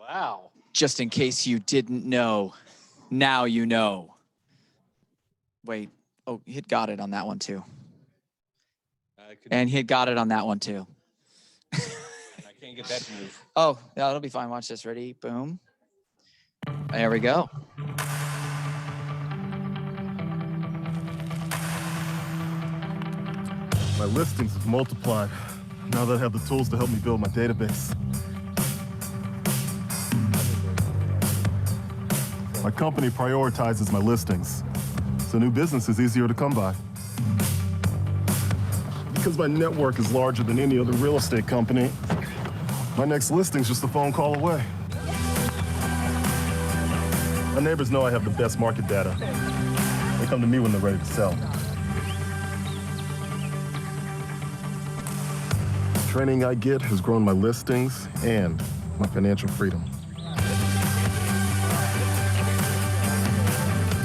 Wow. Just in case you didn't know, now you know. Wait. Oh, he had got it on that one too. And he had got it on that one too. I can't get that to move. Oh, yeah, that'll be fine. Watch this. Ready? Boom. There we go. My listings have multiplied now that I have the tools to help me build my database. My company prioritizes my listings, so new business is easier to come by. Because my network is larger than any other real estate company, my next listing's just a phone call away. My neighbors know I have the best market data. They come to me when they're ready to sell. The training I get has grown my listings and my financial freedom.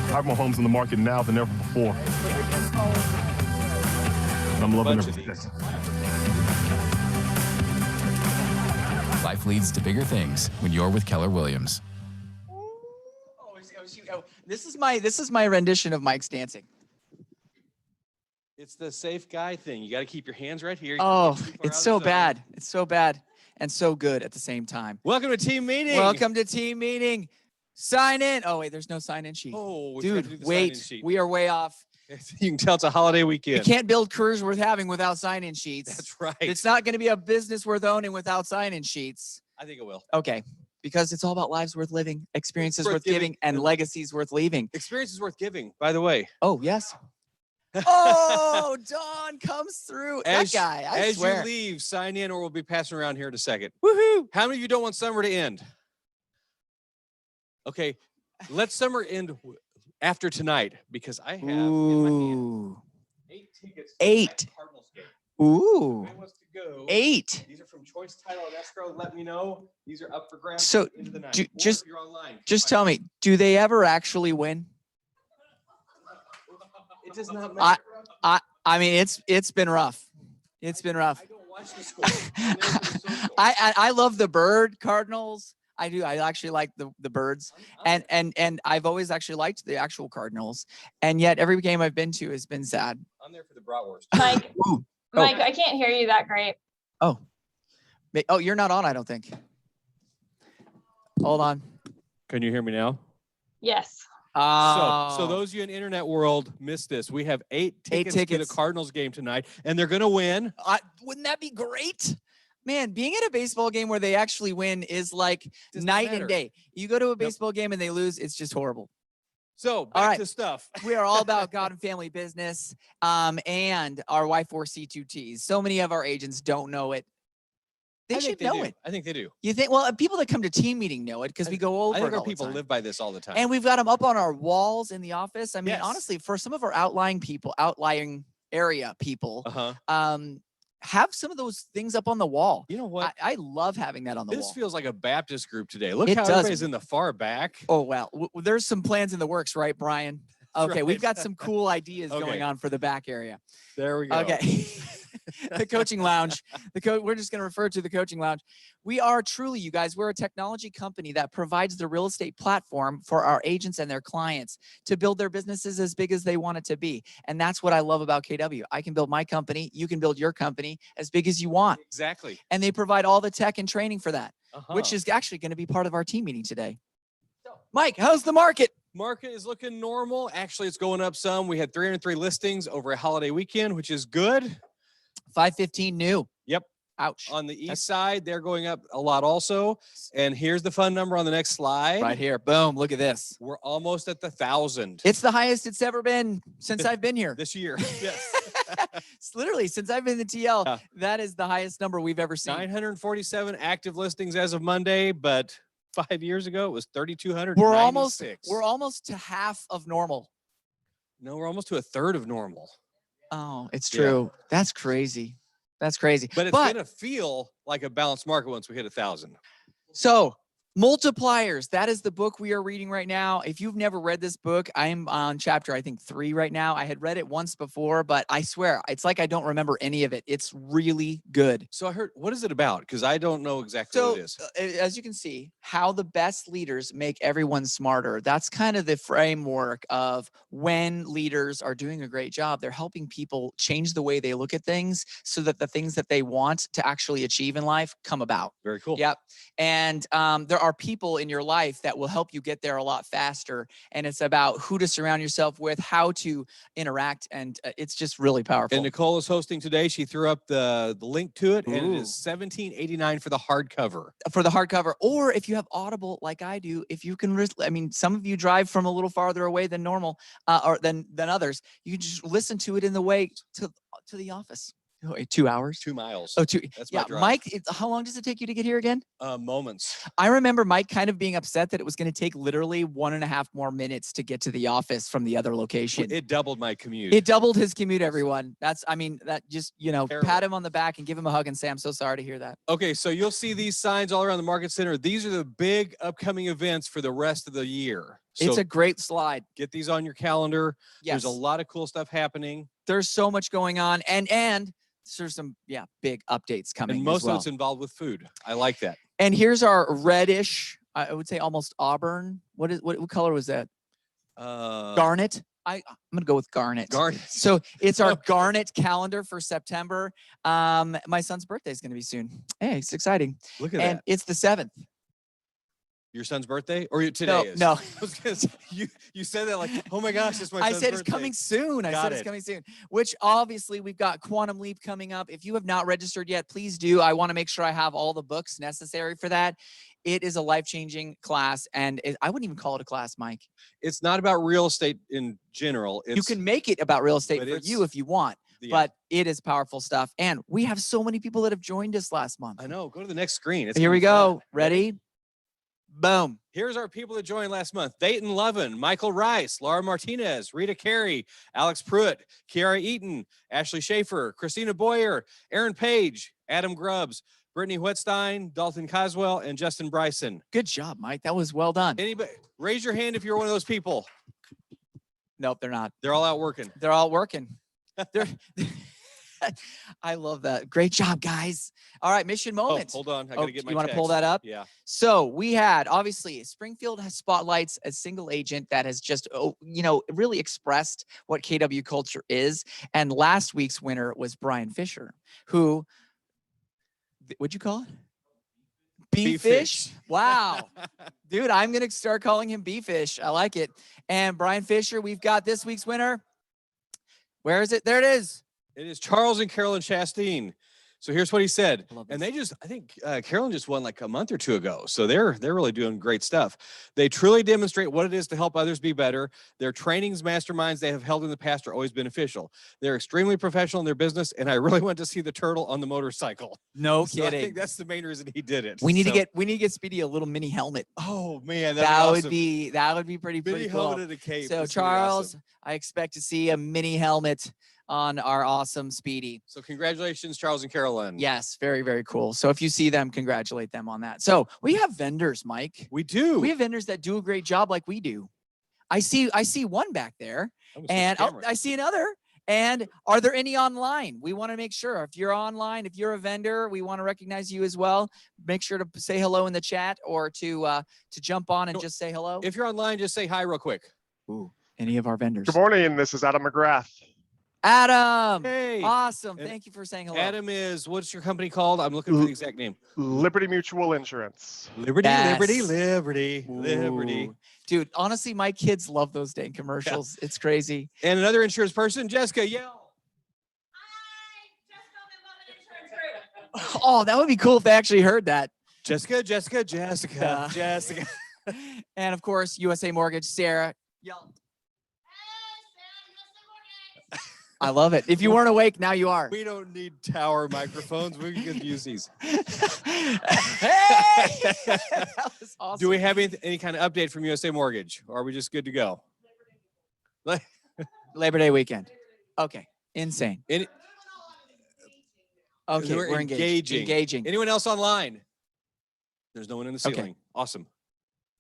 I have more homes in the market now than ever before. And I'm loving every day. Life leads to bigger things when you're with Keller Williams. This is my rendition of Mike's dancing. It's the safe guy thing. You got to keep your hands right here. Oh, it's so bad. It's so bad and so good at the same time. Welcome to team meeting. Welcome to team meeting. Sign in. Oh, wait, there's no sign-in sheet. Oh, dude, wait. We are way off. You can tell it's a holiday weekend. You can't build careers worth having without sign-in sheets. That's right. It's not going to be a business worth owning without sign-in sheets. I think it will. Okay. Because it's all about lives worth living, experiences worth giving, and legacies worth leaving. Experiences worth giving, by the way. Oh, yes. Oh, Dawn comes through. That guy, I swear. As you leave, sign in or we'll be passing around here in a second. Woohoo. How many of you don't want summer to end? Okay, let summer end after tonight because I have in my hand 8 tickets. 8. Cardinals game. Ooh. Who wants to go? 8. These are from Choice Title and Escrow. Let me know. These are up for grabs So into the night. just, if you're online, just tell me, do they ever actually win? It does not matter. I mean, it's been rough. It's been rough. I don't watch the score. I love the bird Cardinals. I do. I actually like the birds, and I've always actually liked the actual Cardinals, and yet every game I've been to has been sad. I'm there for the bratwurst. Mike, Mike, I can't hear you that great. Oh, you're not on. I don't think. Hold on. Can you hear me now? Yes. So those of you in internet world missed this. We have 8 tickets to the Cardinals game tonight, and they're going to win. Wouldn't that be great? Man, being at a baseball game where they actually win is like night and day. You go to a baseball game and they lose, it's just horrible. So back to stuff. We are all about God and family business and our Y4C2Ts. So many of our agents don't know it. They should know it. I think they do. You think? Well, people that come to team meeting know it because we go over it all the time. I think our people live by this all the time. And we've got them up on our walls in the office. I mean, Yes. honestly, for some of our outlying area people, have some of those things up on the wall. You know what? I love having that on the wall. This feels like a Baptist group today. Look It how does. everybody's in the far back. Oh, well, there's some plans in the works, right, Brian? Okay, right. we've got some cool ideas going on for the back area. There we go. Okay. The coaching lounge. We're just going to refer to the coaching lounge. We are truly, you guys, we're a technology company that provides the real estate platform for our agents and their clients to build their businesses as big as they want it to be. And that's what I love about KW. I can build my company. You can build your company as big as you want. Exactly. And they provide all the tech and training for that, which is actually going to be part of our team meeting today. Mike, how's the market? Market is looking normal. Actually, it's going up some. We had 303 listings over a holiday weekend, which is good. 515 new. Yep. Ouch. On the east side, they're going up a lot also. And here's the fun number on the next slide. Right here. Boom. Look at this. We're almost at the 1,000. It's the highest it's ever been since I've been here. This year. Yes. It's literally since I've been in the TL, that is the highest number we've ever seen. 947 active listings as of Monday, but 5 years ago it was 3,200. We're almost to half of normal. No, we're almost to a third of normal. Oh, it's true. Yeah. That's crazy. That's crazy. But it's going to feel like a balanced market once we hit 1,000. So Multipliers. That is the book we are reading right now. If you've never read this book, I'm on chapter, I think 3 right now. I had read it once before, but I swear it's like I don't remember any of it. It's really good. So I heard, what is it about? Because I don't know exactly what it is. As you can see, how the best leaders make everyone smarter. That's kind of the framework of when leaders are doing a great job. They're helping people change the way they look at things so that the things that they want to actually achieve in life come about. Very cool. Yep. And there are people in your life that will help you get there a lot faster. And it's about who to surround yourself with, how to interact. And it's just really powerful. And Nicole is hosting today. She threw up the link to it, and it is $17.89 for the hardcover. For the hardcover. Or if you have Audible like I do, if you can, I mean, some of you drive from a little farther away than normal or than others. You can just listen to it in the way to the office. 2 hours? 2 miles. Oh, 2. That's my drive. Mike, how long does it take you to get here again? Moments. I remember Mike kind of being upset that it was going to take literally 1.5 more minutes to get to the office from the other location. It doubled my commute. It doubled his commute, everyone. That just, Terrible. pat him on the back and give him a hug and say, I'm so sorry to hear that. Okay, so you'll see these signs all around the market center. These are the big upcoming events for the rest of the year. So It's a great slide. get these on your calendar. Yes. There's a lot of cool stuff happening. There's so much going on. And there's some, big updates coming. And most as well. of it's involved with food. I like that. And here's our reddish, I would say almost auburn. What color was that? Garnet. I'm gonna go with garnet. Garnet. So it's our garnet calendar for September. My son's birthday is gonna be soon. Hey, it's exciting. Look at And that. it's the 7th. Your son's birthday? Or today is? No. I was gonna say, you said that like, oh my gosh, it's my son's I said birthday. it's coming soon. Got it's it. coming soon. Which obviously we've got Quantum Leap coming up. If you have not registered yet, please do. I want to make sure I have all the books necessary for that. It is a life-changing class, and I wouldn't even call it a class, Mike. It's not about real estate in general. You can make it about real estate but for it's- you if you want, but it is powerful stuff. And we have so many people that have joined us last month. I know. Go to the next screen. It's Here gonna we be fun. go. Ready? Boom. Here's our people that joined last month. Dayton Lovin, Michael Rice, Laura Martinez, Rita Carey, Alex Pruitt, Kiara Eaton, Ashley Schaefer, Christina Boyer, Aaron Page, Adam Grubbs, Brittany Whetstein, Dalton Coswell, and Justin Bryson. Good job, Mike. That was well done. Anybody, raise your hand if you're one of those people. Nope, they're not. They're all out working. They're all working. They're I love that. Great job, guys. All right, mission moment. Oh, hold on. I gotta get my you want to pull text. that up? Yeah. So we had, obviously, Springfield has spotlights a single agent that has just, really expressed what KW culture is. And last week's winner was Brian Fisher, who, what'd you call it? B-Fish? Wow. Dude, I'm going to start calling him B-Fish. I like it. And Brian Fisher, we've got this week's winner. Where is it? There it is. It is Charles and Carolyn Chastain. So here's what he said. I love And this. they just, I think Carolyn just won like a month or two ago. So they're really doing great stuff. They truly demonstrate what it is to help others be better. Their trainings, masterminds they have held in the past are always beneficial. They're extremely professional in their business. And I really went to see the turtle on the motorcycle. No So I kidding. think that's the main reason he did it. We need So- to get Speedy a little mini helmet. Oh man, That awesome. would be pretty mini cool. helmet and a cape. So That's gonna be Charles, awesome. I expect to see a mini helmet on our awesome Speedy. So congratulations, Charles and Carolyn. Yes, very, very cool. So if you see them, congratulate them on that. So we have vendors, Mike. We do. We have vendors that do a great job like we do. I see one back there, I'm gonna switch and cameras. I see another. And are there any online? We want to make sure if you're online, if you're a vendor, we want to recognize you as well. Make sure to say hello in the chat or to jump on and just say hello. If you're online, just say hi real quick. Ooh, any of our vendors. Good morning. This is Adam McGrath. Adam. Hey. Awesome. And Thank you for saying hello. Adam is, what's your company called? I'm looking for the exact name. Liberty Mutual Insurance. Liberty, Yes. Liberty. Ooh. Dude, honestly, my kids love those dang commercials. It's crazy. And another insurance person, Jessica, yell. Oh, that would be cool if they actually heard that. Jessica. Yeah. And of course, USA Mortgage, Sarah. Yell. I love it. If you weren't awake, now you are. We don't need tower microphones. We can use these. Hey! That was awesome. Do we have any kind of update from USA Mortgage? Or are we just good to go? Labor Day weekend. Okay. Insane. Any, Okay, we're we're engaging. engaging. Anyone else online? There's no one in the Okay. ceiling. Awesome.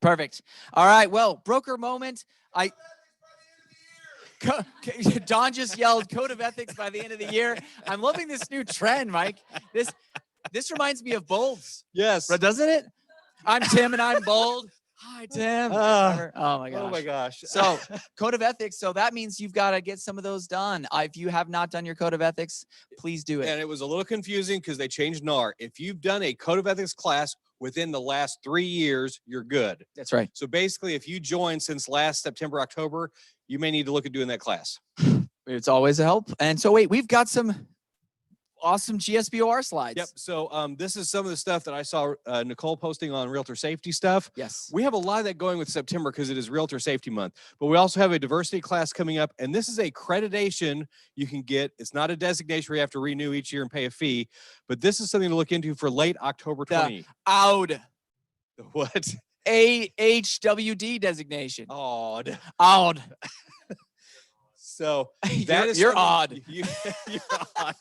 Perfect. All right. Well, broker moment. Don just yelled code of ethics by the end of the year. I'm loving this new trend, Mike. This reminds me of Bolds, Yes. doesn't it? I'm Tim and I'm bold. Hi, Tim. Oh my gosh. Oh my gosh. So code of ethics. So that means you've got to get some of those done. If you have not done your code of ethics, please do it. And it was a little confusing because they changed NAR. If you've done a code of ethics class within the last 3 years, you're good. That's right. So basically, if you joined since last September, October, you may need to look at doing that class. It's always a help. And so wait, we've got some awesome GSBOR slides. Yep. So this is some of the stuff that I saw Nicole posting on Realtor Safety stuff. Yes. We have a lot of that going with September because it is Realtor Safety Month. But we also have a diversity class coming up. And this is a accreditation you can get. It's not a designation where you have to renew each year and pay a fee. But this is something to look into for late October 20. AUD. What? AHWD designation. Odd. AUD. So that is you're something- odd. You're odd.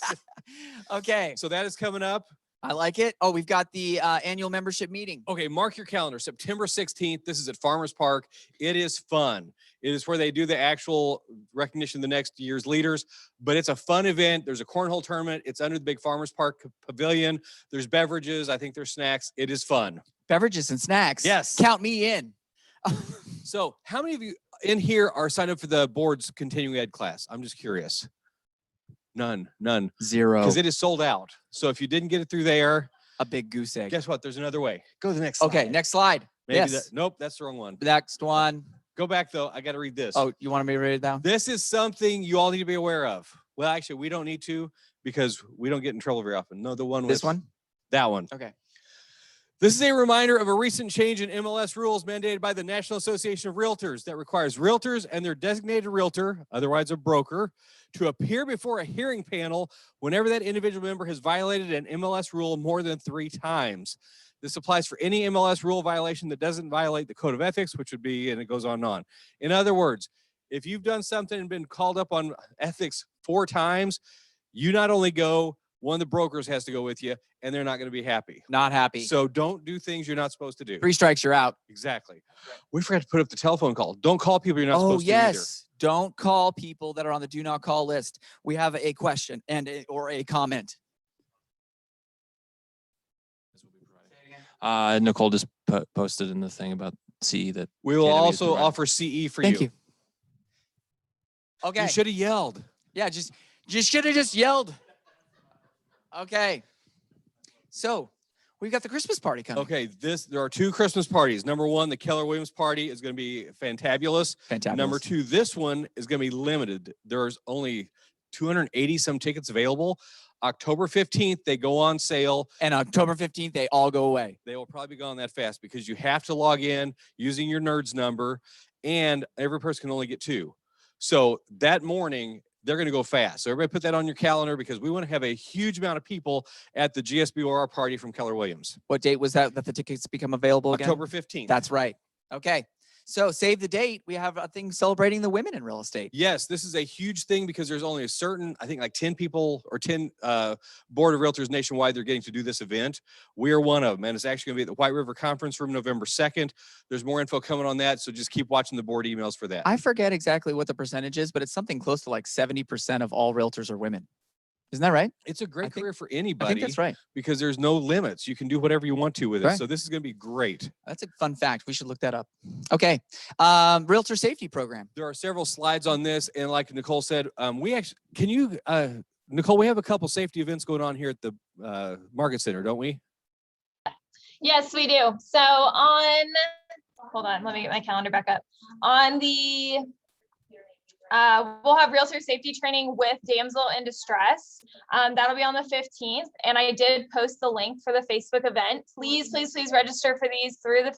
Okay. So that is coming up. I like it. Oh, we've got the annual membership meeting. Okay, mark your calendar. September 16th. This is at Farmers Park. It is fun. It is where they do the actual recognition of the next year's leaders, but it's a fun event. There's a cornhole tournament. It's under the big Farmers Park pavilion. There's beverages. I think there's snacks. It is fun. Beverages and snacks. Yes. Count me in. So how many of you in here are signed up for the board's continuing ed class? I'm just curious. None. 0. Because it is sold out. So if you didn't get it through there, A big goose egg. guess what? There's another way. Go to the next slide. Okay, next slide. Maybe yes. nope, that's the wrong one. Next one. Go back though. I got to read this. Oh, you want me to read it down? This is something you all need to be aware of. Well, actually, we don't need to because we don't get in trouble very often. No, the one This with one? that one. Okay. This is a reminder of a recent change in MLS rules mandated by the National Association of Realtors that requires realtors and their designated realtor, otherwise a broker, to appear before a hearing panel whenever that individual member has violated an MLS rule more than 3 times. This applies for any MLS rule violation that doesn't violate the code of ethics, which would be, and it goes on and on. In other words, if you've done something and been called up on ethics 4 times, you not only go, one of the brokers has to go with you, and they're not going to be happy. Not happy. So don't do things you're not supposed to do. 3 strikes, you're out. Exactly. We forgot to put up the telephone call. Don't call people you're not Oh, supposed to either. yes. Don't call people that are on the do not call list. We have a question or a comment. Nicole just posted in the thing about CE that We will KW is also providing. offer CE for Thank you. Okay. You should have yelled. Yeah, just should have just yelled. Okay. So we've got the Christmas party coming. Okay, there are 2 Christmas parties. Number 1, the Keller Williams party is going to be fantabulous. Fantastic. Number 2, this one is going to be limited. There's only 280 some tickets available. October 15th, they go on sale. And October 15th, they all go away. They will probably be gone that fast because you have to log in using your NERDS number, and every person can only get 2. So that morning, they're going to go fast. So everybody put that on your calendar because we want to have a huge amount of people at the GSBOR party from Keller Williams. What date was that the tickets become available again? October 15th. That's right. Okay. So save the date. We have a thing celebrating the women in real estate. Yes, this is a huge thing because there's only a certain, I think like 10 people or 10 board of realtors nationwide they're getting to do this event. We are one of them, and it's actually going to be at the White River Conference Room November 2nd. There's more info coming on that, so just keep watching the board emails for that. I forget exactly what the percentage is, but it's something close to like 70% of all realtors are women. Isn't that right? It's a great think- career for I anybody think that's right. because there's no limits. You can do whatever you want to with it. Right. So this is going to be great. That's a fun fact. We should look that up. Okay. Realtor safety program. There are several slides on this, and like Nicole said, we actually Nicole, we have a couple safety events going on here at the Market Center, don't we? Yes, we do. So hold on, let me get my calendar back up. On the, we'll have realtor safety training with damsel in distress. That'll be on the 15th. And I did post the link for the Facebook event. Please register for these through the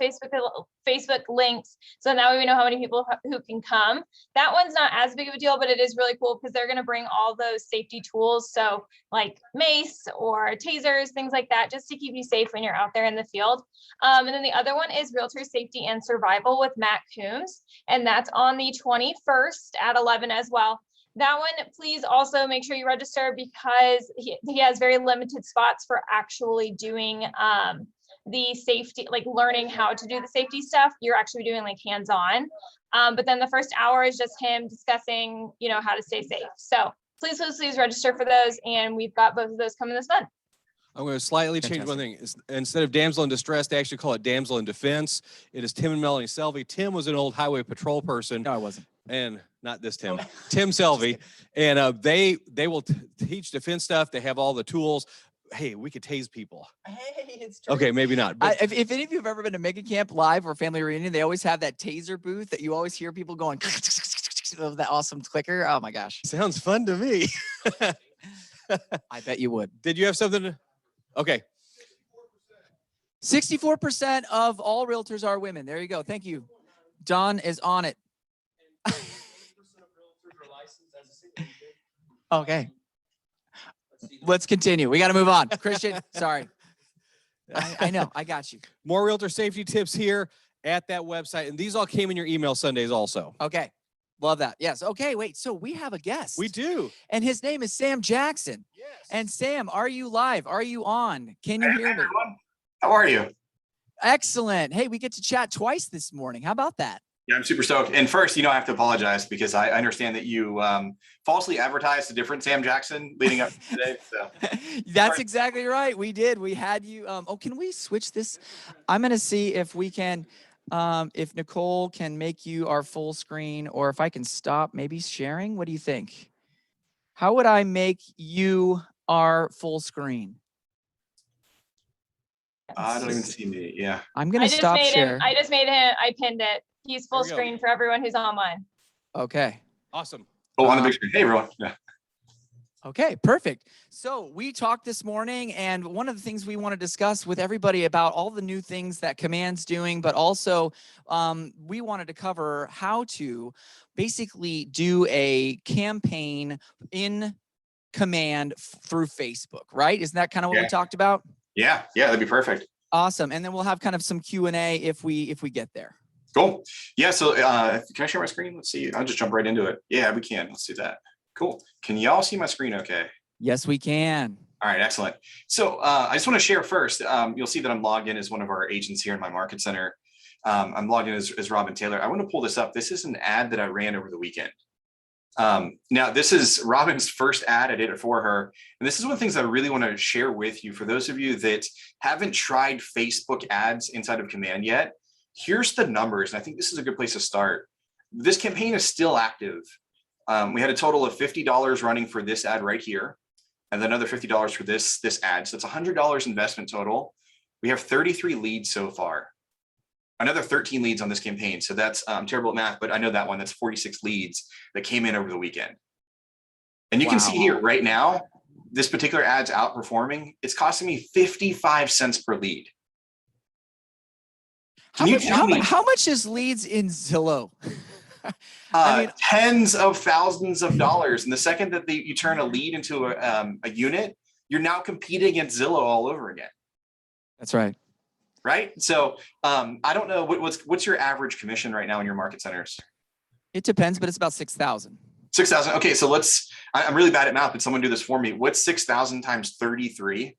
Facebook links. So now we know how many people who can come. That one's not as big of a deal, but it is really cool because they're going to bring all those safety tools. So like mace or tasers, things like that, just to keep you safe when you're out there in the field. And then the other one is realtor safety and survival with Matt Coombs. And that's on the 21st at 11 as well. That one, please also make sure you register because he has very limited spots for actually doing the safety, like learning how to do the safety stuff. You're actually doing like hands-on. But then the first hour is just him discussing, you know, how to stay safe. So please register for those. And we've got both of those coming this month. I'm going to slightly change one thing. Instead of damsel in distress, they actually call it damsel in defense. It is Tim and Melanie Selvey. Tim was an old highway patrol person. No, I wasn't. And not this Tim, Tim Selvey. And they will teach defense stuff. They have all the tools. Hey, we could tase people. Hey, it's true. Okay, maybe not. But If any of you have ever been to Mega Camp Live or Family Reunion, they always have that taser booth that you always hear people going, that awesome clicker. Oh my gosh. sounds fun to me. I bet you would. Did you have something? Okay. 64% of all realtors are women. There you go. Thank you. Don is on it. Okay. Let's continue. We got to move on. Christian, sorry. I know. I got you. More realtor safety tips here at that website. And these all came in your email Sundays also. Okay. Love that. Yes. Okay. Wait. So we have a guest. We do. And his name is Sam Jackson. Yes. And Sam, are you live? Are you on? Can you hear me? Everyone. How are you? Excellent. Hey, we get to chat twice this morning. How about that? Yeah, I'm super stoked. And first, I have to apologize because I understand that you falsely advertised a different Sam Jackson leading up to today. So That's exactly right. We did. We had you. Oh, can we switch this? I'm going to see if we can, if Nicole can make you our full screen, or if I can stop maybe sharing. What do you think? How would I make you our full screen? I don't even see me. Yeah. I'm going to stop share. I just made him. I pinned it. He's full screen for everyone who's online. Okay. Awesome. Oh, on the big screen. Hey, everyone. Yeah. Okay, perfect. So we talked this morning, and one of the things we want to discuss with everybody about all the new things that Command's doing, but also we wanted to cover how to basically do a campaign in Command through Facebook, right? Isn't that kind of what we talked about? Yeah, that'd be perfect. Awesome. And then we'll have kind of some Q&A if we get there. Cool. Yeah, so can I share my screen? Let's see. I'll just jump right into it. Yeah, we can. Let's do that. Cool. Can y'all see my screen okay? Yes, we can. All right, excellent. So I just want to share first. You'll see that I'm logged in as one of our agents here in my market center. I'm logged in as Robin Taylor. I want to pull this up. This is an ad that I ran over the weekend. Now, this is Robin's first ad. I did it for her. And this is one of the things I really want to share with you. For those of you that haven't tried Facebook ads inside of Command yet, here's the numbers. And I think this is a good place to start. This campaign is still active. We had a total of $50 running for this ad right here, and then another $50 for this ad. So it's $100 investment total. We have 33 leads so far. Another 13 leads on this campaign. So that's terrible at math, but I know that one. That's 46 leads that came in over the weekend. And you can see here right now, this particular ad's outperforming. It's costing me 55 cents per lead. How much is leads in Zillow? I mean, tens of thousands of dollars. And the second that you turn a lead into a unit, you're now competing against Zillow all over again. That's right. Right. So I don't know what's your average commission right now in your market centers? It depends, but it's about 6,000. 6,000. Okay, so I'm really bad at math. Could someone do this for me? What's 6,000 times 33? Anybody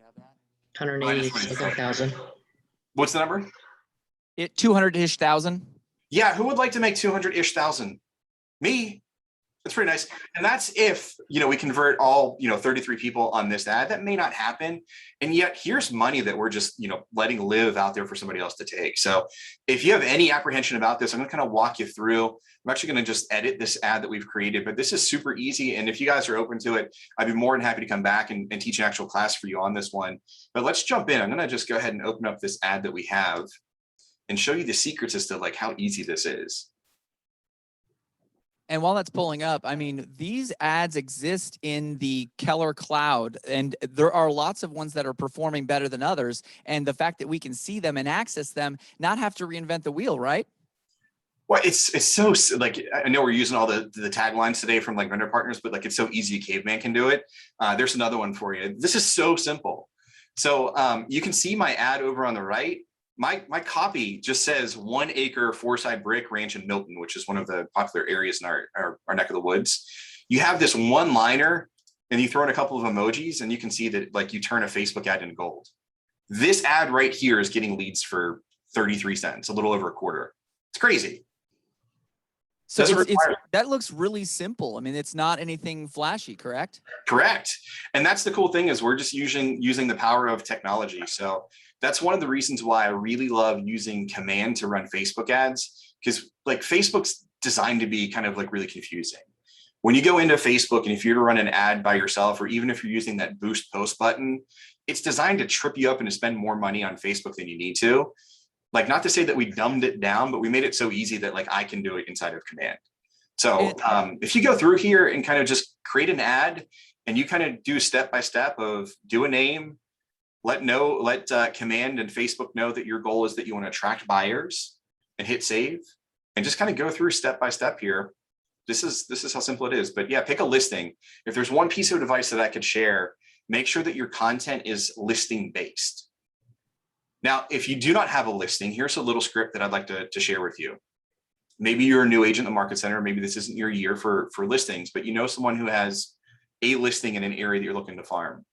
have that? 180,000. What's the number? 200-ish thousand. Yeah, who would like to make 200-ish thousand? Me. That's pretty nice. And that's if, we convert all, 33 people on this ad. That may not happen. And yet here's money that we're just, letting live out there for somebody else to take. So if you have any apprehension about this, I'm going to kind of walk you through. I'm actually going to just edit this ad that we've created, but this is super easy. And if you guys are open to it, I'd be more than happy to come back and teach an actual class for you on this one. But let's jump in. I'm going to just go ahead and open up this ad that we have and show you the secrets as to how easy this is. And while that's pulling up, I mean, these ads exist in the Keller cloud, and there are lots of ones that are performing better than others. And the fact that we can see them and access them, not have to reinvent the wheel, right? Well, it's so I know we're using all the taglines today from vendor partners, but it's so easy a caveman can do it. There's another one for you. This is so simple. So you can see my ad over on the right. My copy just says 1 acre 4-side brick ranch in Milton, which is one of the popular areas in our neck of the woods. You have this one liner and you throw in a couple of emojis, and you can see that like you turn a Facebook ad into gold. This ad right here is getting leads for 33 cents, a little over a quarter. It's crazy. So Doesn't require- that looks really simple. I mean, it's not anything flashy, correct? Correct. And that's the cool thing, is we're just using the power of technology. So that's one of the reasons why I really love using command to run Facebook ads, because like Facebook's designed to be kind of like really confusing. When you go into Facebook and if you're to run an ad by yourself, or even if you're using that boost post button, it's designed to trip you up and to spend more money on Facebook than you need to. Like, not to say that we dumbed it down, but we made it so easy that like I can do it inside of command. So if you go through here and kind of just create an ad, and you kind of do step by step of do a name, let command and Facebook know that your goal is that you want to attract buyers, and hit save, and just kind of go through step by step here. This is how simple it is. But yeah, pick a listing. If there's one piece of advice that I could share, make sure that your content is listing based. Now, if you do not have a listing, here's a little script that I'd like to share with you. Maybe you're a new agent in the market center. Maybe this isn't your year for listings, but you know someone who has a listing in an area that you're looking to farm.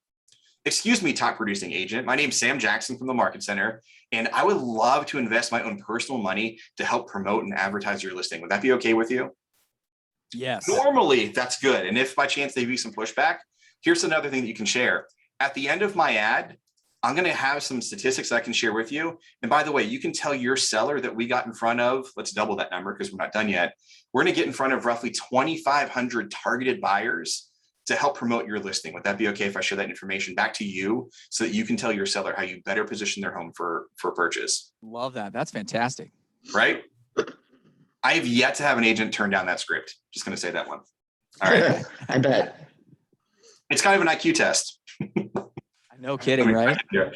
Excuse me, top producing agent. My name's Sam Jackson from the Market Center, and I would love to invest my own personal money to help promote and advertise your listing. Would that be okay with you? Yes. Normally, that's good. And if by chance they give you some pushback, here's another thing that you can share. At the end of my ad, I'm going to have some statistics I can share with you. And by the way, you can tell your seller that we got in front of, let's double that number because we're not done yet. We're going to get in front of roughly 2,500 targeted buyers to help promote your listing. Would that be okay if I share that information back to you so that you can tell your seller how you better position their home for purchase? Love that. That's fantastic. Right? I have yet to have an agent turn down that script. Just going to say that one. All right. I bet. It's kind of an IQ test. No kidding, right? Yeah.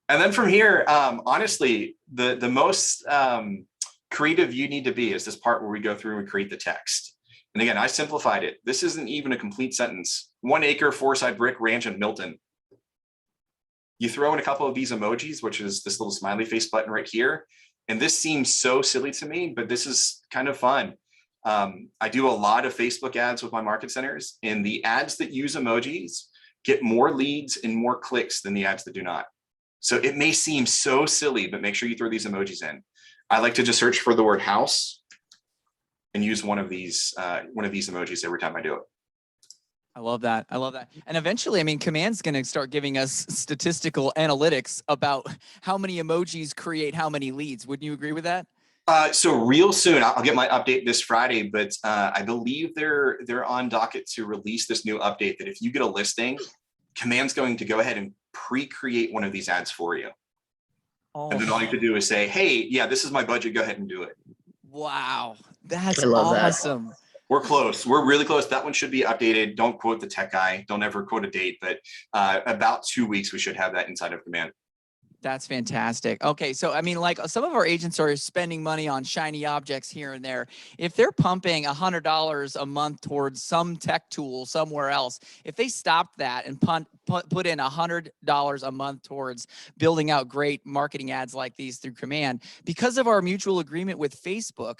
And then from here, honestly, the most creative you need to be is this part where we go through and create the text. And again, I simplified it. This isn't even a complete sentence. 1 acre, 4-side brick ranch in Milton. You throw in a couple of these emojis, which is this little smiley face button right here. And this seems so silly to me, but this is kind of fun. I do a lot of Facebook ads with my market centers, and the ads that use emojis get more leads and more clicks than the ads that do not. So it may seem so silly, but make sure you throw these emojis in. I like to just search for the word house and use one of these emojis every time I do it. I love that. I love that. And eventually, I mean, Command's going to start giving us statistical analytics about how many emojis create how many leads. Wouldn't you agree with that? So real soon, I'll get my update this Friday, but I believe they're on docket to release this new update that if you get a listing, Command's going to go ahead and pre-create one of these ads for you. Oh, And then all you have to do is say, hey, yeah, this is my budget. Go ahead and do it. wow. That's I love that. awesome. We're close. We're really close. That one should be updated. Don't quote the tech guy. Don't ever quote a date, but about 2 weeks, we should have that inside of Command. That's fantastic. Okay, so I mean, like some of our agents are spending money on shiny objects here and there. If they're pumping $100 a month towards some tech tool somewhere else, if they stopped that and put in $100 a month towards building out great marketing ads like these through Command, because of our mutual agreement with Facebook,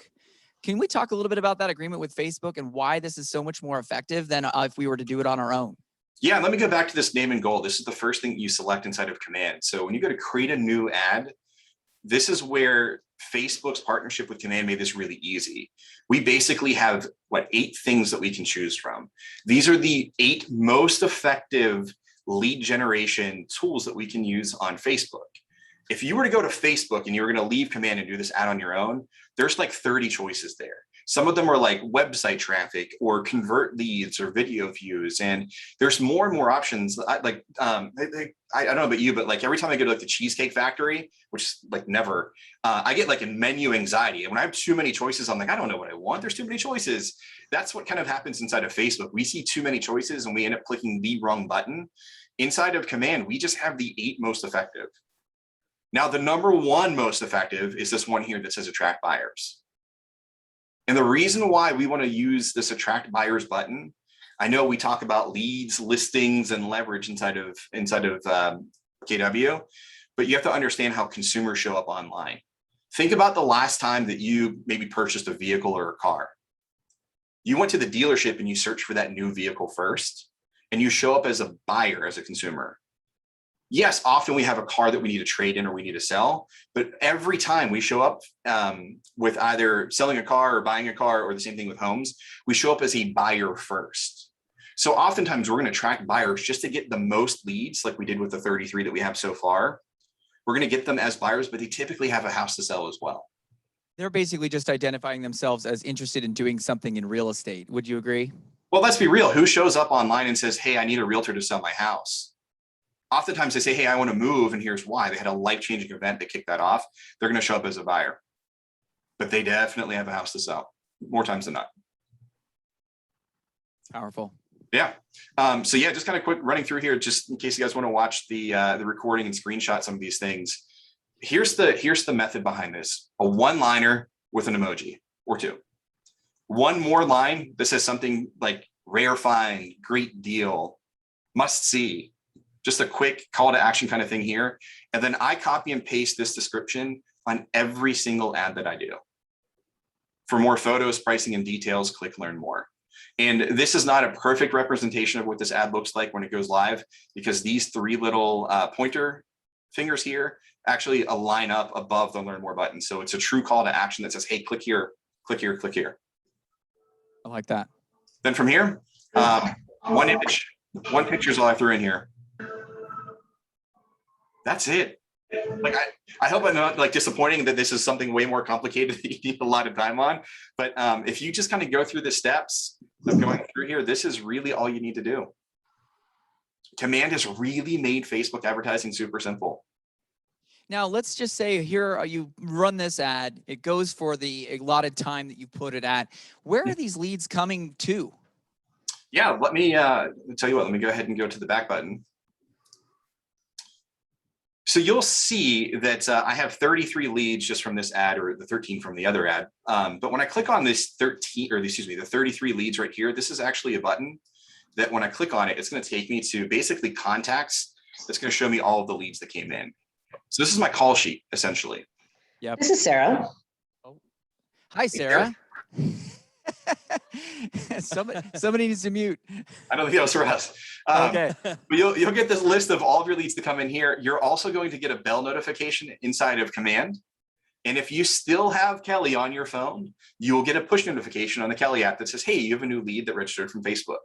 can we talk a little bit about that agreement with Facebook and why this is so much more effective than if we were to do it on our own? Yeah, let me go back to this name and goal. This is the first thing you select inside of Command. So when you go to create a new ad, this is where Facebook's partnership with Command made this really easy. We basically have 8 things that we can choose from. These are the 8 most effective lead generation tools that we can use on Facebook. If you were to go to Facebook and you were going to leave Command and do this ad on your own, there's like 30 choices there. Some of them are like website traffic or convert leads or video views. And there's more and more options. I don't know about you, but like every time I go to like the Cheesecake Factory, which is like never, I get like a menu anxiety. And when I have too many choices, I'm like, I don't know what I want. There's too many choices. That's what kind of happens inside of Facebook. We see too many choices and we end up clicking the wrong button. Inside of Command, we just have the 8 most effective. Now, the number 1 most effective is this one here that says attract buyers. And the reason why we want to use this attract buyers button, I know we talk about leads, listings, and leverage inside of KW, but you have to understand how consumers show up online. Think about the last time that you maybe purchased a vehicle or a car. You went to the dealership and you search for that new vehicle first, and you show up as a buyer, as a consumer. Yes, often we have a car that we need to trade in or we need to sell, but every time we show up with either selling a car or buying a car, or the same thing with homes, we show up as a buyer first. So oftentimes we're going to track buyers just to get the most leads, like we did with the 33 that we have so far. We're going to get them as buyers, but they typically have a house to sell as well. They're basically just identifying themselves as interested in doing something in real estate. Would you agree? Well, let's be real. Who shows up online and says, hey, I need a realtor to sell my house? Oftentimes they say, hey, I want to move, and here's why. They had a life-changing event that kicked that off. They're going to show up as a buyer, but they definitely have a house to sell more times than not. Powerful. Yeah. So yeah, just kind of quick running through here, just in case you guys want to watch the recording and screenshot some of these things. Here's the method behind this: a one-liner with an emoji or two. One more line that says something like rare find, great deal, must see. Just a quick call to action kind of thing here. And then I copy and paste this description on every single ad that I do. For more photos, pricing, and details, click learn more. And this is not a perfect representation of what this ad looks like when it goes live, because these three little pointer fingers here actually align up above the learn more button. So it's a true call to action that says, hey, click here, click here, click here. I like that. Then from here, one image, one picture is all I threw in here. That's it. Like I hope I'm not like disappointing that this is something way more complicated that you need a lot of time on. But if you just kind of go through the steps of going through here, this is really all you need to do. Command has really made Facebook advertising super simple. Now, let's just say here you run this ad. It goes for the allotted time that you put it at. Where are these leads coming to? Yeah, let me tell you what, let me go ahead and go to the back button. So you'll see that I have 33 leads just from this ad, or the 13 from the other ad. But when I click on this the 33 leads right here, this is actually a button that when I click on it, it's going to take me to basically contacts. That's going to show me all of the leads that came in. So this is my call sheet, essentially. Yep. This is Sarah. Hi, Sarah. somebody needs to mute. I don't think that was for us. Okay. But you'll get this list of all of your leads to come in here. You're also going to get a bell notification inside of Command. And if you still have Kelly on your phone, you will get a push notification on the Kelly app that says, hey, you have a new lead that registered from Facebook.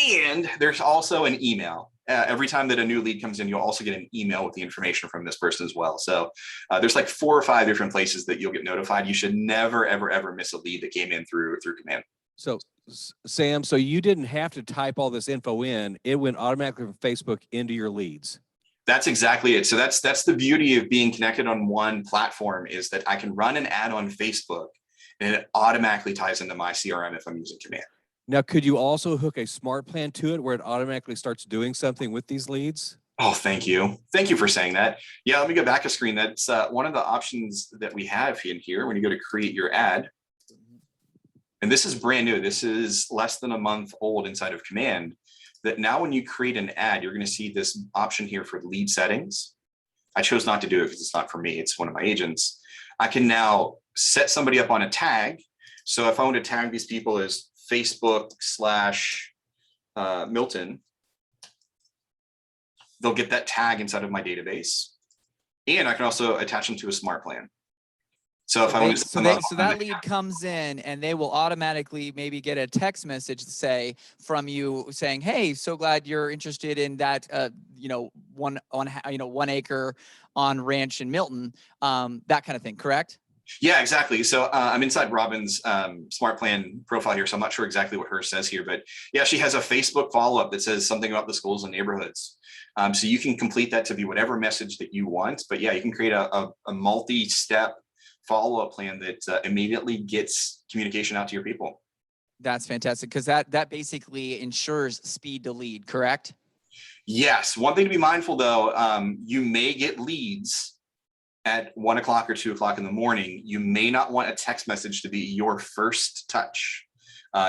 And there's also an email. Every time that a new lead comes in, you'll also get an email with the information from this person as well. So there's like 4 or 5 different places that you'll get notified. You should never, ever, ever miss a lead that came in through Command. So Sam, so you didn't have to type all this info in. It went automatically from Facebook into your leads. That's exactly it. So that's the beauty of being connected on one platform, is that I can run an ad on Facebook and it automatically ties into my CRM if I'm using Command. Now, could you also hook a smart plan to it where it automatically starts doing something with these leads? Oh, thank you. Thank you for saying that. Yeah, let me go back a screen. That's one of the options that we have in here when you go to create your ad. And this is brand new. This is less than a month old inside of Command. That now when you create an ad, you're going to see this option here for lead settings. I chose not to do it because it's not for me. It's one of my agents. I can now set somebody up on a tag. So if I want to tag these people as Facebook/Milton, they'll get that tag inside of my database. And I can also attach them to a smart plan. So if I want to so that lead comes in and they will automatically maybe get a text message from you saying, hey, so glad you're interested in that 1 acre on ranch in Milton, that kind of thing, correct? Yeah, exactly. So I'm inside Robin's smart plan profile here, so I'm not sure exactly what hers says here, but yeah, she has a Facebook follow-up that says something about the schools and neighborhoods. So you can complete that to be whatever message that you want, but yeah, you can create a multi-step follow-up plan that immediately gets communication out to your people. That's fantastic, because that basically ensures speed to lead, correct? Yes. One thing to be mindful though, you may get leads at 1 o'clock or 2 o'clock in the morning. You may not want a text message to be your first touch.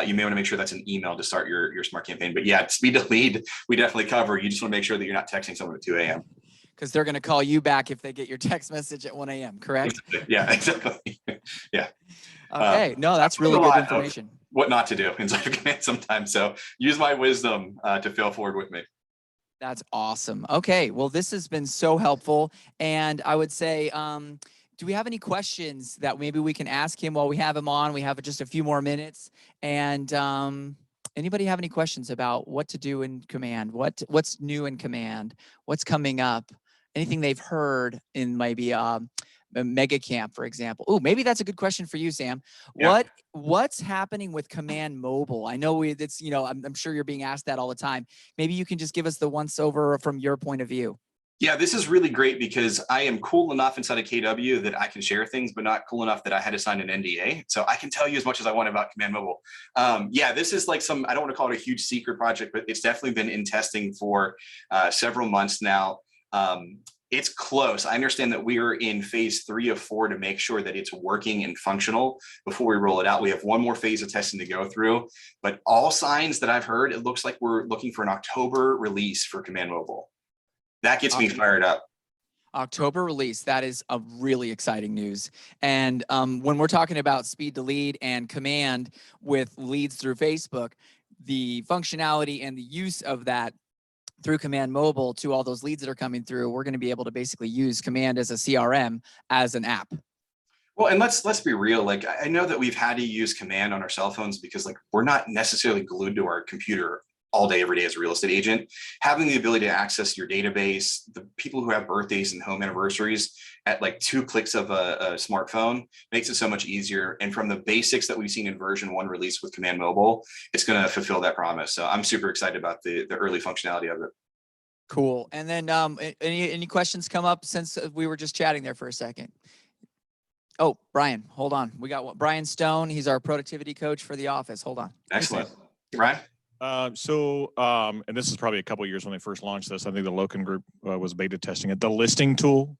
You may want to make sure that's an email to start your smart campaign. But yeah, speed to lead, we definitely cover. You just want to make sure that you're not texting someone at 2 a.m. because they're going to call you back if they get your text message at 1 a.m. Correct? Yeah, exactly. Yeah. Okay. No, that's really good information. What not to do inside of command sometimes. So use my wisdom to fail forward with me. That's awesome. Okay. Well, this has been so helpful. And I would say, do we have any questions that maybe we can ask him while we have him on? We have just a few more minutes. And anybody have any questions about what to do in command? What's new in command? What's coming up? Anything they've heard in maybe a mega camp, for example? Oh, maybe that's a good question for you, Sam. Yeah. What's happening with Command Mobile? I know it's, I'm sure you're being asked that all the time. Maybe you can just give us the once over from your point of view. Yeah, this is really great because I am cool enough inside of KW that I can share things, but not cool enough that I had to sign an NDA. So I can tell you as much as I want about Command Mobile. Yeah, this is like I don't want to call it a huge secret project, but it's definitely been in testing for several months now. It's close. I understand that we are in phase 3 of 4 to make sure that it's working and functional before we roll it out. We have one more phase of testing to go through, but all signs that I've heard, it looks like we're looking for an October release for Command Mobile. That gets me fired up. October release. That is a really exciting news. And when we're talking about speed to lead and command with leads through Facebook, the functionality and the use of that through Command Mobile to all those leads that are coming through, we're going to be able to basically use Command as a CRM as an app. Well, and let's be real. Like, I know that we've had to use Command on our cell phones because like we're not necessarily glued to our computer all day, every day as a real estate agent. Having the ability to access your database, the people who have birthdays and home anniversaries at like 2 clicks of a smartphone makes it so much easier. And from the basics that we've seen in version 1 release with Command Mobile, it's going to fulfill that promise. So I'm super excited about the early functionality of it. Cool. And then any questions come up since we were just chatting there for a second? Oh, Brian, hold on. We got Brian Stone. He's our productivity coach for the office. Hold on. Excellent. Ryan? And this is probably a couple of years when they first launched this. I think the Loken Group was beta testing it. The listing tool,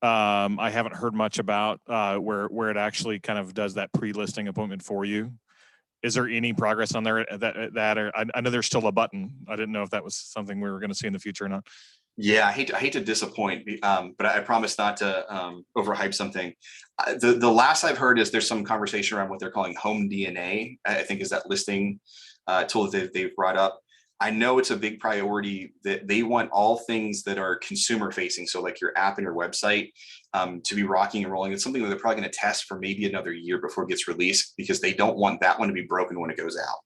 I haven't heard much about where it actually kind of does that pre-listing appointment for you. Is there any progress on there or I know there's still a button. I didn't know if that was something we were going to see in the future or not. Yeah, I hate to disappoint, but I promise not to overhype something. The last I've heard is there's some conversation around what they're calling home DNA. I think is that listing tool that they've brought up. I know it's a big priority that they want all things that are consumer facing. So like your app and your website to be rocking and rolling. It's something that they're probably going to test for maybe another year before it gets released because they don't want that one to be broken when it goes out.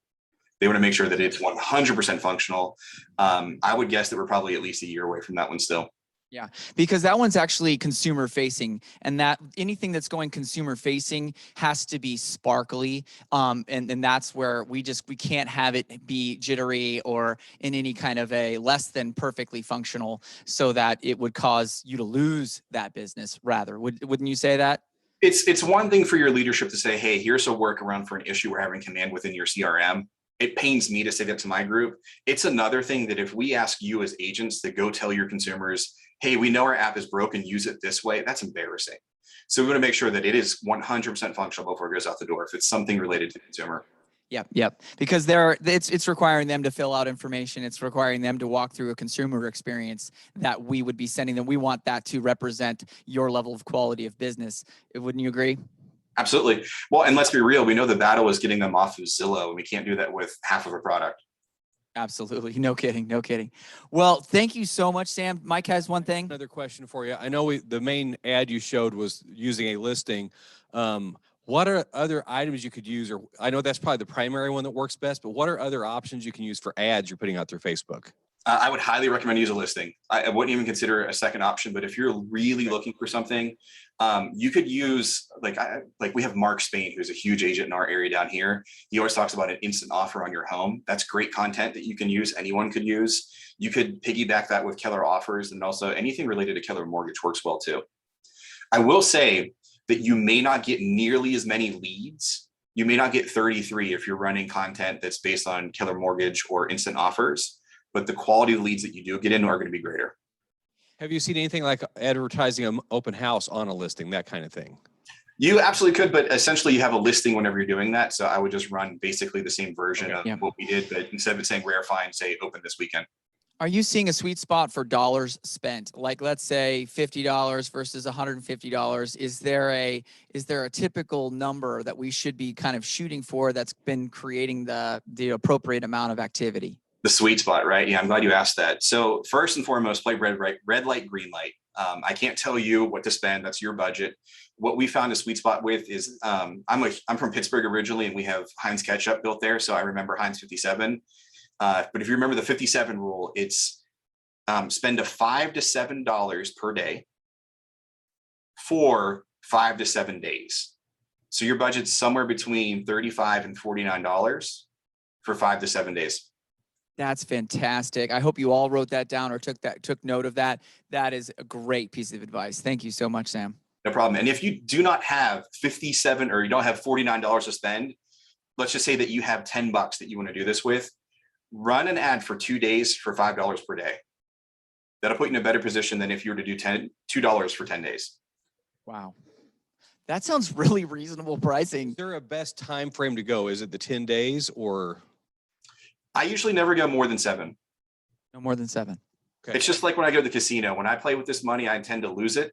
They want to make sure that it's 100% functional. I would guess that we're probably at least a year away from that one still. Yeah, because that one's actually consumer facing, and that anything that's going consumer facing has to be sparkly. And that's where we can't have it be jittery or in any kind of a less than perfectly functional so that it would cause you to lose that business rather. Wouldn't you say that? It's one thing for your leadership to say, hey, here's a workaround for an issue we're having Command within your CRM. It pains me to say that to my group. It's another thing that if we ask you as agents to go tell your consumers, hey, we know our app is broken, use it this way, that's embarrassing. So we want to make sure that it is 100% functional before it goes out the door if it's something related to the consumer. Yep. Because it's requiring them to fill out information. It's requiring them to walk through a consumer experience that we would be sending them. We want that to represent your level of quality of business. Wouldn't you agree? Absolutely. Well, and let's be real. We know the battle is getting them off of Zillow, and we can't do that with half of a product. Absolutely. No kidding. Well, thank you so much, Sam. Mike has one thing. Another question for you. I know the main ad you showed was using a listing. What are other items you could use? Or I know that's probably the primary one that works best, but what are other options you can use for ads you're putting out through Facebook? I would highly recommend use a listing. I wouldn't even consider a second option, but if you're really looking for something, you could use like we have Mark Spain, who's a huge agent in our area down here. He always talks about an instant offer on your home. That's great content that you can use. Anyone could use. You could piggyback that with Keller offers, and also anything related to Keller Mortgage works well too. I will say that you may not get nearly as many leads. You may not get 33 if you're running content that's based on Keller Mortgage or instant offers, but the quality of leads that you do get in are going to be greater. Have you seen anything like advertising an open house on a listing, that kind of thing? You absolutely could, but essentially you have a listing whenever you're doing that. So I would just run basically the same version of what we did, but instead of it saying rare find, say open this weekend. Are you seeing a sweet spot for dollars spent? Like, let's say $50 versus $150. Is there a typical number that we should be kind of shooting for that's been creating the appropriate amount of activity? The sweet spot, right? Yeah, I'm glad you asked that. So first and foremost, play red light, green light. I can't tell you what to spend. That's your budget. What we found a sweet spot with is I'm from Pittsburgh originally, and we have Heinz ketchup built there. So I remember Heinz 57. But if you remember the 57 rule, it's spend a $5 to $7 per day for 5 to 7 days. So your budget's somewhere between $35 and $49 for 5 to 7 days. That's fantastic. I hope you all wrote that down or took note of that. That is a great piece of advice. Thank you so much, Sam. No problem. And if you do not have 57 or you don't have $49 to spend, let's just say that you have $10 that you want to do this with, run an ad for 2 days for $5 per day. That'll put you in a better position than if you were to do $2 for 10 days. Wow. That sounds really reasonable pricing. Is there a best time frame to go? Is it the 10 days or? I usually never go more than 7. No more than 7. Okay. It's just like when I go to the casino. When I play with this money, I intend to lose it.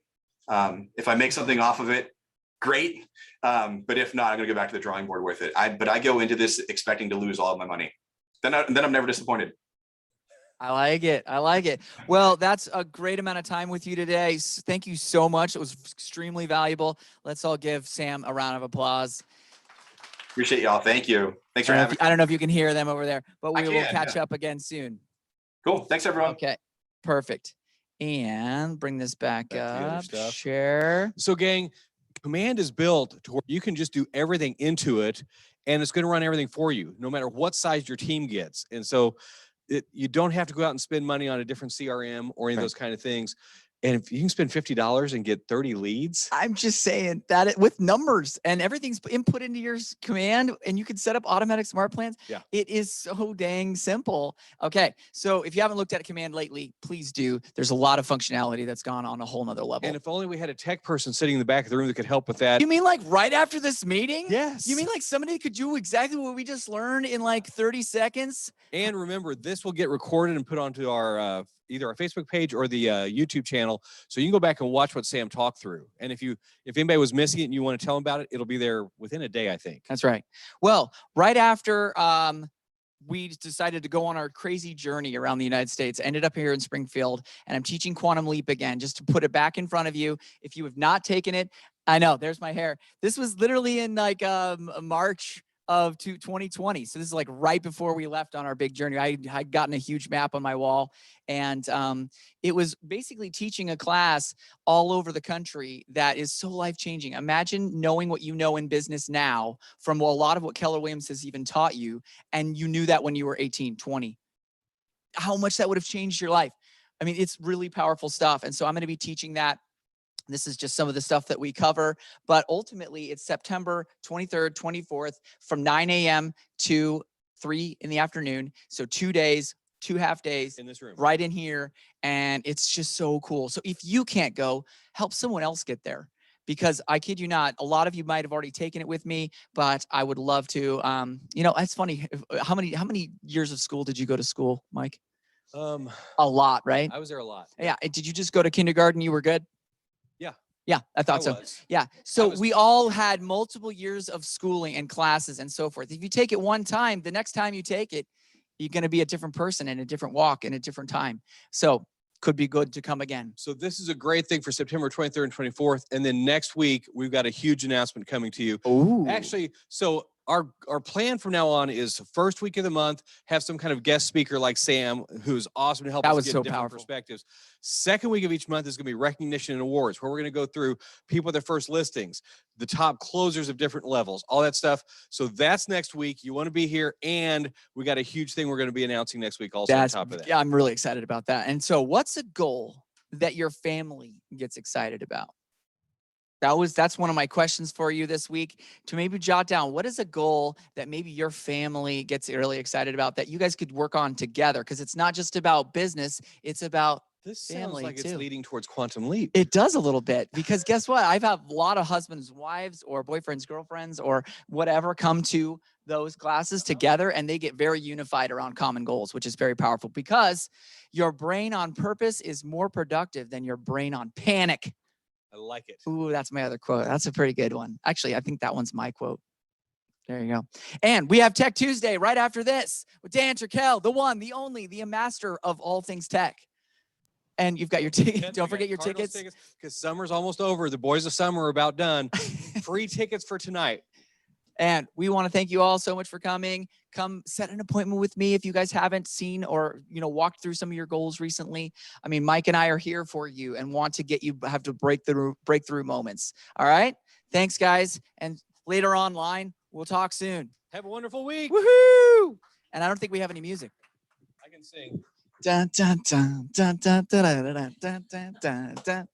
If I make something off of it, great. But if not, I'm going to go back to the drawing board with it. But I go into this expecting to lose all of my money. Then I'm never disappointed. I like it. I like it. Well, that's a great amount of time with you today. Thank you so much. It was extremely valuable. Let's all give Sam a round of applause. Appreciate y'all. Thank you. Thanks for having me. I don't know if you can hear them over there, but I we will can, catch yeah. up again soon. Cool. Thanks, everyone. Okay, perfect. And bring this back Back to the other up. stuff. Share. So gang, Command is built to where you can just do everything into it and it's going to run everything for you, no matter what size your team gets. And so you don't have to go out and spend money on a different CRM or any of those kind of things. And if you can spend $50 and get 30 leads. I'm just saying that with numbers and everything's input into your command and you can set up automatic smart plans. Yeah. It is so dang simple. Okay. So if you haven't looked at a command lately, please do. There's a lot of functionality that's gone on a whole nother level. And if only we had a tech person sitting in the back of the room that could help with that. You mean like right after this meeting? Yes. You mean like somebody could do exactly what we just learned in like 30 seconds? And remember, this will get recorded and put onto our either our Facebook page or the YouTube channel. So you can go back and watch what Sam talked through. And if anybody was missing it and you want to tell them about it, it'll be there within a day, I think. That's right. Well, right after we decided to go on our crazy journey around the United States, ended up here in Springfield, and I'm teaching Quantum Leap again, just to put it back in front of you. If you have not taken it, I know, there's my hair. This was literally in like March of 2020. So this is like right before we left on our big journey. I had gotten a huge map on my wall, and it was basically teaching a class all over the country that is so life-changing. Imagine knowing what you know in business now from a lot of what Keller Williams has even taught you, and you knew that when you were 18, 20. How much that would have changed your life. I mean, it's really powerful stuff. And so I'm going to be teaching that. This is just some of the stuff that we cover, but ultimately it's September 23rd, 24th from 9 a.m. to 3 in the afternoon. So 2 days, 2 half days In this room. right in here. And it's just so cool. So if you can't go, help someone else get there, because I kid you not, a lot of you might have already taken it with me, but I would love to, you know, it's funny. How many years of school did you go to school, Mike? A lot, right? I was there a lot. Yeah. Did you just go to kindergarten? You were good? Yeah. Yeah, I thought so. was. Yeah. So was- we all had multiple years of schooling and classes and so forth. If you take it one time, the next time you take it, you're going to be a different person in a different walk in a different time. So could be good to come again. So this is a great thing for September 23rd and 24th. And then next week, we've got a huge announcement coming to you. Ooh. Actually, so our plan from now on is first week of the month, have some kind of guest speaker like Sam, who's awesome to help That us was get so different powerful. perspectives. Second week of each month is going to be recognition and awards, where we're going to go through people with their first listings, the top closers of different levels, all that stuff. So that's next week. You want to be here, and we got a huge thing we're going to be announcing next week also on top of that. Yeah, I'm really excited about that. And so what's a goal that your family gets excited about? That's one of my questions for you this week, to maybe jot down, what is a goal that maybe your family gets really excited about that you guys could work on together? Because it's not just about business, it's about This sounds family, like it's too. leading towards Quantum Leap. It does a little bit because guess what? I've had a lot of husbands, wives, or boyfriends, girlfriends, or whatever come to those classes together and they get very unified around common goals, which is very powerful because your brain on purpose is more productive than your brain on panic. I like it. Ooh, that's my other quote. That's a pretty good one. Actually, I think that one's my quote. There you go. And we have Tech Tuesday right after this with Dan Turkel, the one, the only, the master of all things tech. And you've got your ticket. Don't forget your tickets. Because summer's almost over. The boys of summer are about done. Free tickets for tonight. And we want to thank you all so much for coming. Come set an appointment with me if you guys haven't seen or, walked through some of your goals recently. I mean, Mike and I are here for you and want to get you have to breakthrough moments. All right. Thanks, guys. And later online, we'll talk soon. Have a wonderful week. Woohoo! And I don't think we have any music. I can sing. Dun, dun, dun, dun, dun, dun, dun, dun, dun, dun, dun.